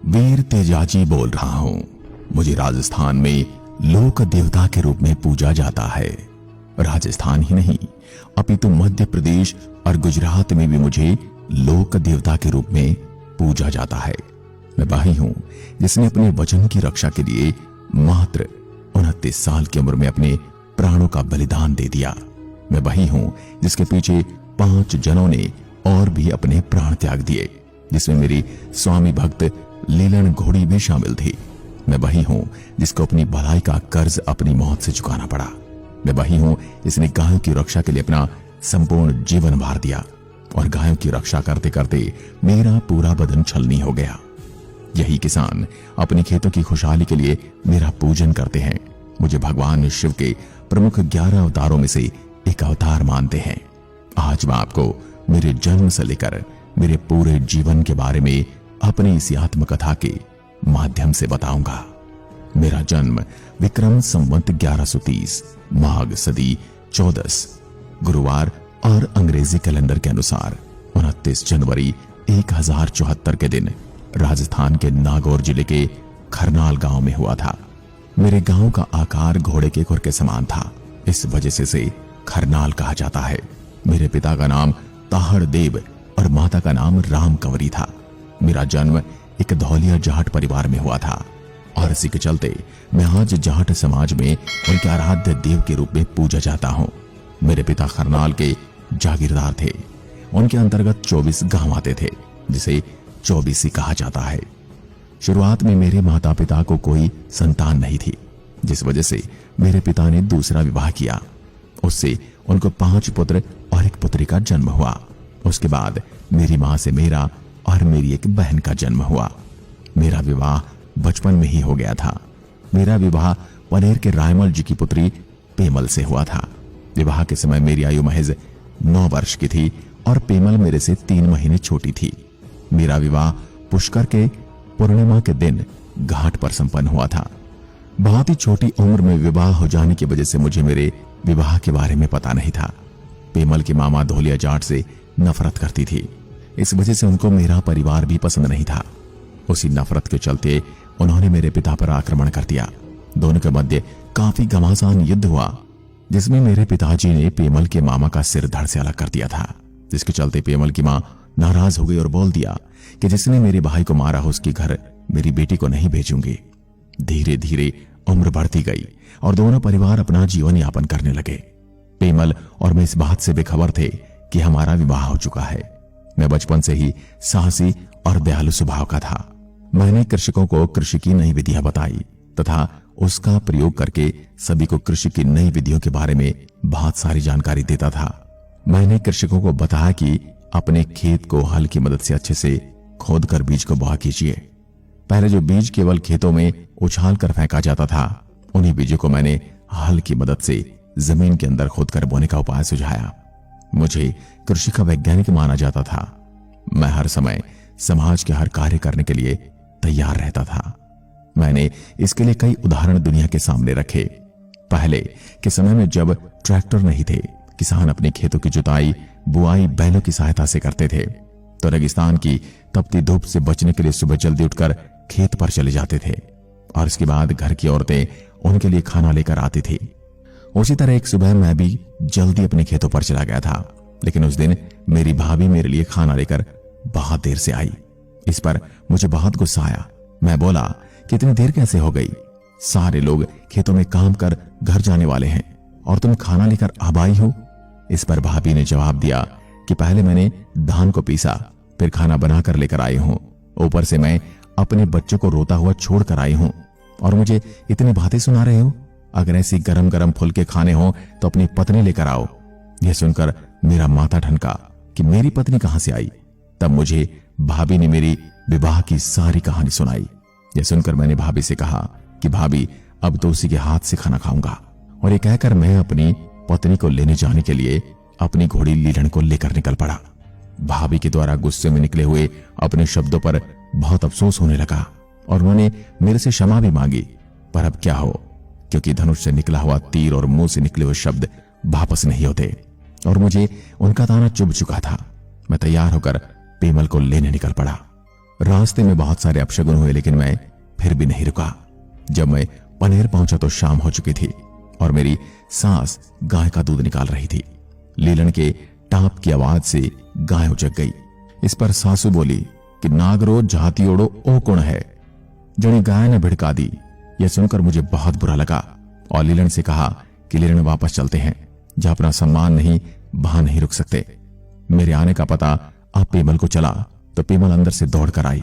वीर तेजाजी बोल रहा हूं। मुझे राजस्थान में लोक देवता के रूप में पूजा जाता है। राजस्थान ही नहीं अपितु मध्य प्रदेश और गुजरात में भी मुझे लोक देवता के रूप में पूजा जाता है। मैं वही हूं जिसने अपने वचन की रक्षा के लिए मात्र 29 साल की उम्र में अपने प्राणों का बलिदान दे दिया। मैं वही हूं जिसके पीछे 5 जनों ने और भी अपने प्राण त्याग दिए, जिसमें मेरी स्वामी भक्त लीलन घोड़ी भी शामिल थी। मैं वही हूं जिसको अपनी भलाई का कर्ज अपनी मौत से चुकाना पड़ा। मैं वही हूं जिसने गायों की रक्षा के लिए अपना संपूर्ण जीवन वार दिया और गायों की रक्षा करते करते मेरा पूरा बदन छलनी हो गया। यही किसान अपने खेतों की खुशहाली के लिए मेरा पूजन करते हैं। मुझे भगवान शिव के प्रमुख 11 अवतारों में से एक अवतार मानते हैं। आज मैं आपको मेरे जन्म से लेकर मेरे पूरे जीवन के बारे में अपनी इसी आत्मकथा के माध्यम से बताऊंगा। मेरा जन्म विक्रम संवत 1130 माघ सदी 14 गुरुवार और अंग्रेजी कैलेंडर के अनुसार 29 जनवरी 1074 के दिन राजस्थान के नागौर जिले के खरनाल गांव में हुआ था। मेरे गांव का आकार घोड़े के खुर के समान था, इस वजह से इसे खरनाल कहा जाता है। मेरे पिता का नाम ताहड़ देव और माता का नाम राम कंवरी था। मेरा जन्म एक धौलिया जाट परिवार में हुआ था और इसी के चलते मैं आज जाट समाज में उनके आराध्य देव के रूप में पूजा जाता हूं। मेरे पिता खरनाल के जागीरदार थे। उनके अंतर्गत 24 गांव आते थे, जिसे 24 कहा जाता है। शुरुआत में मेरे माता पिता को कोई संतान नहीं थी, जिस वजह से मेरे पिता ने दूसरा विवाह किया। उससे उनको 5 पुत्र और 1 पुत्री का जन्म हुआ। उसके बाद मेरी मां से मेरा और मेरी एक बहन का जन्म हुआ। मेरा विवाह बचपन में ही हो गया था। मेरा विवाह पनेर के रायमल जी की पुत्री पेमल से हुआ था। विवाह के समय मेरी आयु महज 9 वर्ष की थी और पेमल मेरे से 3 महीने छोटी थी। मेरा विवाह पुष्कर के पूर्णिमा के दिन घाट पर संपन्न हुआ था। बहुत ही छोटी उम्र में विवाह हो जाने की वजह से मुझे मेरे विवाह के बारे में पता नहीं था। पेमल की मामा धौलिया जाट से नफरत करती थी, इस वजह से उनको मेरा परिवार भी पसंद नहीं था। उसी नफरत के चलते उन्होंने मेरे पिता पर आक्रमण कर दिया। दोनों के मध्य काफी घमासान युद्ध हुआ, जिसमें मेरे पिताजी ने पेमल के मामा का सिर धड़ से अलग कर दिया था, जिसके चलते पेमल की मां नाराज हो गई और बोल दिया कि जिसने मेरे भाई को मारा हो उसके घर मेरी बेटी को नहीं भेजूंगी। धीरे धीरे उम्र बढ़ती गई और दोनों परिवार अपना जीवन यापन करने लगे। पेमल और मैं इस बात से बेखबर थे कि हमारा विवाह हो चुका है। मैं बचपन से ही साहसी और दयालु स्वभाव का था। मैंने कृषकों को कृषि की नई विधियां बताई तथा उसका प्रयोग करके सभी को कृषि की नई विधियों के बारे में बहुत सारी जानकारी देता था। मैंने कृषकों को बताया कि अपने खेत को हल की मदद से अच्छे से खोदकर बीज को बोआ कीजिए। पहले जो बीज केवल खेतों में उछाल कर फेंका जाता था, उन्हीं बीजों को मैंने हल की मदद से जमीन के अंदर खोदकर बोने का उपाय सुझाया। मुझे कृषि का वैज्ञानिक माना जाता था। मैं हर समय समाज के हर कार्य करने के लिए तैयार रहता था। मैंने इसके लिए कई उदाहरण दुनिया के सामने रखे। पहले के समय में जब ट्रैक्टर नहीं थे, किसान अपने खेतों की जुताई बुआई बैलों की सहायता से करते थे। तो रेगिस्तान की तपती धूप से बचने के लिए सुबह जल्दी उठकर खेत पर चले जाते थे और इसके बाद घर की औरतें उनके लिए खाना लेकर आती थी। उसी तरह एक सुबह मैं भी जल्दी अपने खेतों पर चला गया था, लेकिन उस दिन मेरी भाभी मेरे लिए खाना लेकर बहुत देर से आई। इस पर मुझे बहुत गुस्सा आया। मैं बोला कि इतनी देर कैसे हो गई? सारे लोग खेतों में काम कर घर जाने वाले हैं और तुम खाना लेकर अब आई हो। इस पर भाभी ने जवाब दिया कि पहले मैंने धान को पीसा, फिर खाना बनाकर लेकर आई हूं। ऊपर से मैं अपने बच्चों को रोता हुआ छोड़ कर आई हूं और मुझे इतनी बातें सुना रहे हो। अगर ऐसी गरम गरम फुलके खाने हो तो अपनी पत्नी लेकर आओ। यह सुनकर मेरा माथा ठनका कि मेरी पत्नी कहां से आई। तब मुझे भाभी ने मेरी विवाह की सारी कहानी सुनाई। यह सुनकर मैंने भाभी से कहा कि भाभी अब तो उसी के हाथ से खाना खाऊंगा, और ये कहकर मैं अपनी पत्नी को लेने जाने के लिए अपनी घोड़ी लीलन को लेकर निकल पड़ा। भाभी के द्वारा गुस्से में निकले हुए अपने शब्दों पर बहुत अफसोस होने लगा और उन्होंने मेरे से क्षमा भी मांगी, पर अब क्या हो, क्योंकि धनुष से निकला हुआ तीर और मुंह से निकले हुए शब्द वापस नहीं होते और मुझे उनका ताना चुभ चुका था। मैं तैयार होकर पेमल को लेने निकल पड़ा। रास्ते में बहुत सारे अपशगुन हुए, लेकिन मैं फिर भी नहीं रुका। जब मैं पनेर पहुंचा तो शाम हो चुकी थी और मेरी सास गाय का दूध निकाल रही थी। लीलन के टाप की आवाज से गाय उचक गई। इस पर सासू बोली कि नागरो जाती ओड़ो ओ कौन है। जनी गाय ने भिड़का दी। यह सुनकर मुझे बहुत बुरा लगा और लीलन से कहा कि लीलन वापस चलते हैं, जहां अपना सम्मान नहीं वहां नहीं रुक सकते। मेरे आने का पता अब पेमल को चला तो पेमल अंदर से दौड़ कर आई।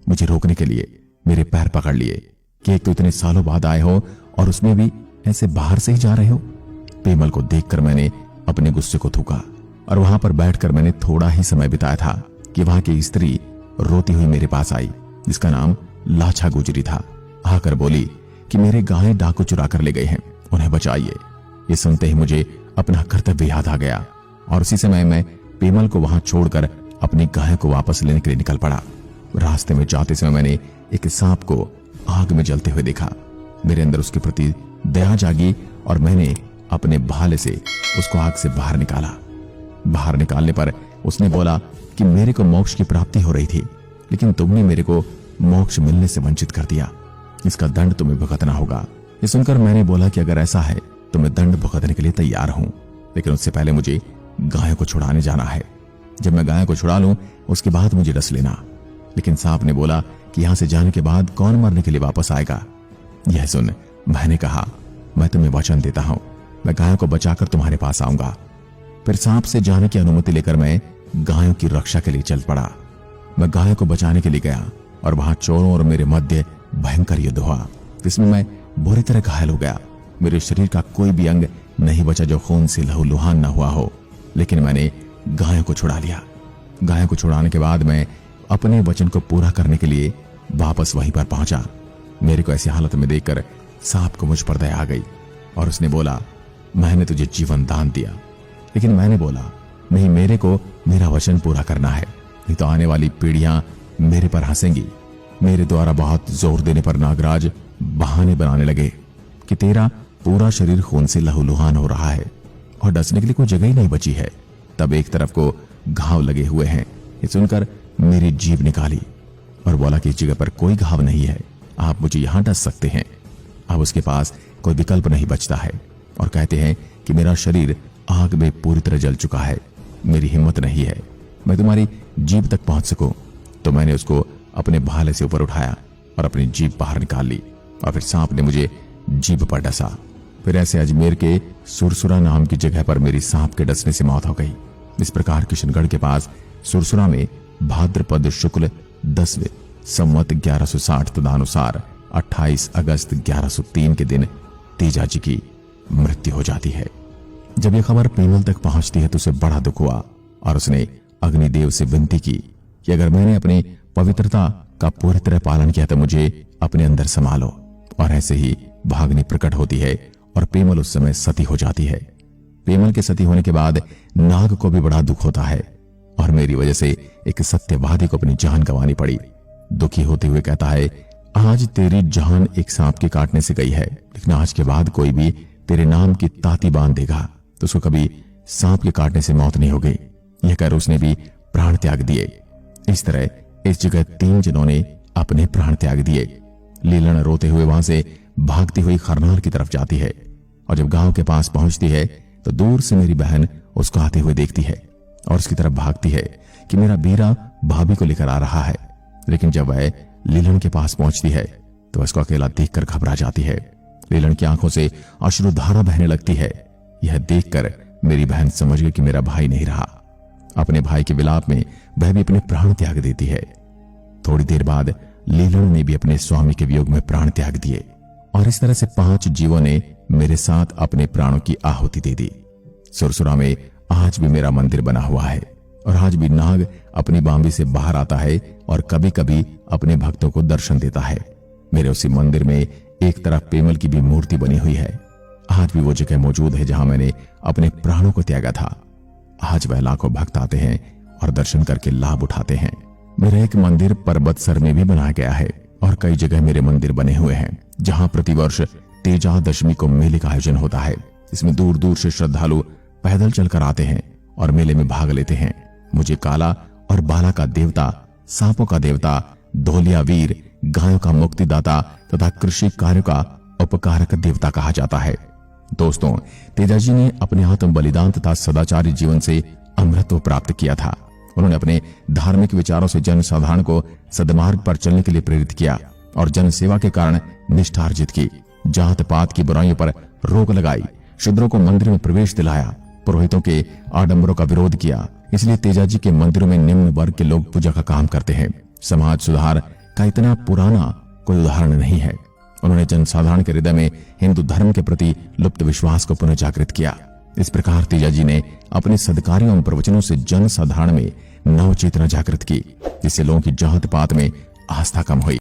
मुझे रोकने के लिए मेरे पैर पकड़ लिए कि एक तो इतने सालों बाद आए हो और उसमें भी ऐसे बाहर से ही जा रहे हो। पेमल को देखकर मैंने अपने गुस्से को थूका और वहां पर बैठकर मैंने थोड़ा ही समय बिताया था कि वहां की स्त्री रोती हुई मेरे पास आई, जिसका नाम लाछा गुजरी था। आकर बोली कि मेरे गाय डाकू चुरा कर ले गए हैं, उन्हें बचाइए। ये सुनते ही मुझे अपना कर्तव्य याद आ गया और उसी समय मैं पेमल को वहां छोड़कर अपनी गाय को वापस लेने के लिए निकल पड़ा। रास्ते में जाते समय मैंने एक सांप को आग में जलते हुए देखा। मेरे अंदर उसके प्रति दया जागी और मैंने अपने भाले से उसको आग से बाहर निकाला। बाहर निकालने पर उसने बोला कि मेरे को मोक्ष की प्राप्ति हो रही थी, लेकिन तुमने मेरे को मोक्ष मिलने से वंचित कर दिया। इसका दंड तुम्हें भुगतना होगा। ये सुनकर मैंने बोला कि अगर ऐसा है तो मैं दंड भुगतने के लिए तैयार हूं, लेकिन उससे पहले मुझे गाय को छुड़ाने जाना है। जब मैं गाय को छुड़ा लूं उसके बाद मुझे रस लेना। लेकिन सांप ने बोला कि यहां से जाने के बाद कौन मरने के लिए वापस आएगा। यह सुन मैंने कहा, मैं तुम्हें वचन देता हूं, मैं गायों को बचाकर तुम्हारे पास आऊंगा। फिर सांप से जाने की अनुमति लेकर मैं गायों की रक्षा के लिए चल पड़ा। मैं गायों को बचाने के लिए गया और वहां चोरों और मेरे मध्य भयंकर युद्ध हुआ, जिसमें मैं बुरी तरह घायल हो गया। मेरे शरीर का कोई भी अंग नहीं बचा जो खून से लहूलुहान न हुआ हो, लेकिन मैंने गायों को छुड़ा लिया। गायों को छुड़ाने के बाद मैं अपने वचन को पूरा करने के लिए वापस वहीं पर पहुंचा। मेरे को ऐसी हालत में देखकर सांप को मुझ पर दया आ गई और उसने बोला, मैंने तुझे जीवन दान दिया। लेकिन मैंने बोला, नहीं, मेरे को मेरा वचन पूरा करना है, नहीं तो आने वाली पीढ़ियां मेरे पर हंसेंगी। मेरे द्वारा बहुत जोर देने पर नागराज बहाने बनाने लगे कि तेरा पूरा शरीर खून से लहूलुहान हो रहा है और डसने के लिए कोई जगह ही नहीं बची है। तब एक तरफ को घाव लगे हुए हैं। ये सुनकर मेरी जीभ निकाली और बोला कि इस जगह पर कोई घाव नहीं है, आप मुझे यहां डस सकते हैं। अब उसके पास कोई विकल्प नहीं बचता है और कहते हैं कि मेरा शरीर आग में पूरी तरह जल चुका है, मेरी हिम्मत नहीं है मैं तुम्हारी जीभ तक पहुंच सकूं। तो मैंने उसको अपने भाले से ऊपर उठाया और अपनी जीभ बाहर निकाल ली और फिर सांप ने मुझे जीभ पर डसा। फिर ऐसे अजमेर के सुरसुरा नाम की जगह पर मेरी सांप के डसने से मौत हो गई। इस प्रकार किशनगढ़ के पास सुरसुरा में भाद्रपद शुक्ल 10वें संवत 1160 तदनुसार 28 अगस्त 1103 के दिन तेजा जी की मृत्यु हो जाती है। जब यह खबर पेमल तक पहुंचती है तो उसे बड़ा दुख हुआ और उसने अग्निदेव से विनती की कि अगर मैंने अपनी पवित्रता का पूरी तरह पालन किया तो मुझे अपने अंदर संभालो। और ऐसे ही भागनी प्रकट होती है और पेमल उस समय सती हो जाती है। पेमल के सती होने के बाद नाग को भी बड़ा दुख होता है और मेरी वजह से एक सत्यवादी को अपनी जान गंवानी पड़ी। दुखी होते हुए कहता है, आज तेरी जान एक सांप के काटने से गई है, लेकिन आज के बाद कोई भी तेरे नाम की ताती बांध देगा तो उसको कभी सांप के काटने से मौत नहीं होगी। यह कर उसने भी प्राण त्याग दिए। इस तरह इस जगह 3 जनों ने अपने प्राण त्याग दिए। लीलन रोते हुए वहां से भागती हुई खरनाल की तरफ जाती है और जब गांव के पास पहुंचती है तो दूर से मेरी बहन उसको आते हुए देखती है और उसकी तरफ भागती है कि मेरा बीरा भाभी को लेकर आ रहा है। लेकिन जब वह लीलन के पास पहुंचती है तो उसको अकेला देखकर घबरा जाती है। लीलन की आंखों से अश्रुधारा बहने लगती है। यह देखकर मेरी बहन समझ गई कि मेरा भाई नहीं रहा। अपने भाई के विलाप में वह भी अपने प्राण त्याग देती है। थोड़ी देर बाद लीलन ने भी अपने स्वामी के वियोग में प्राण त्याग दिए और इस तरह से 5 जीवों ने मेरे साथ अपने प्राणों की आहुति दे दी। सुरसुरा में आज भी मेरा मंदिर बना हुआ है और आज भी नाग अपनी बांबी से बाहर आता है और कभी कभी अपने भक्तों को दर्शन देता है। मेरे उसी मंदिर में एक तरफ पेमल की भी मूर्ति बनी हुई है। आज भी वो जगह मौजूद है जहां मैंने अपने प्राणों को त्यागा था। आज वह लाखों भक्त आते हैं और दर्शन करके लाभ उठाते हैं। मेरा एक मंदिर पर्वतसर में भी बनाया गया है और कई जगह मेरे मंदिर बने हुए हैं जहां प्रतिवर्ष तेजा दशमी को मेले का आयोजन होता है। इसमें दूर दूर से श्रद्धालु पैदल चलकर आते हैं और मेले में भाग लेते हैं। मुझे काला और बाला का देवता, सांपों का देवता, धोलिया वीर, गायों का मुक्तिदाता तथा कृषि कार्यों का उपकारक देवता कहा जाता है। दोस्तों, तेजाजी ने अपने आत्म बलिदान तथा सदाचारी जीवन से अमरत्व प्राप्त किया था। उन्होंने अपने धार्मिक विचारों से जनसाधारण को सदमार्ग पर चलने के लिए प्रेरित किया और जन सेवा के कारण निष्ठा अर्जित की। जात पात की बुराइयों पर रोक लगाई, शूद्रों को मंदिर में प्रवेश दिलाया, पुरोहितों के आडंबरों का विरोध किया। इसलिए तेजाजी के मंदिरों में निम्न वर्ग के लोग पूजा का काम करते हैं। समाज सुधार का इतना पुराना कोई उदाहरण नहीं है। उन्होंने जनसाधारण के हृदय में हिंदू धर्म के प्रति लुप्त विश्वास को पुनः जागृत किया। इस प्रकार तेजाजी ने अपने सदकार्यों एवं प्रवचनों से जनसाधारण में नव चेतना जागृत की, जिससे लोगों की जात पात में आस्था कम हुई।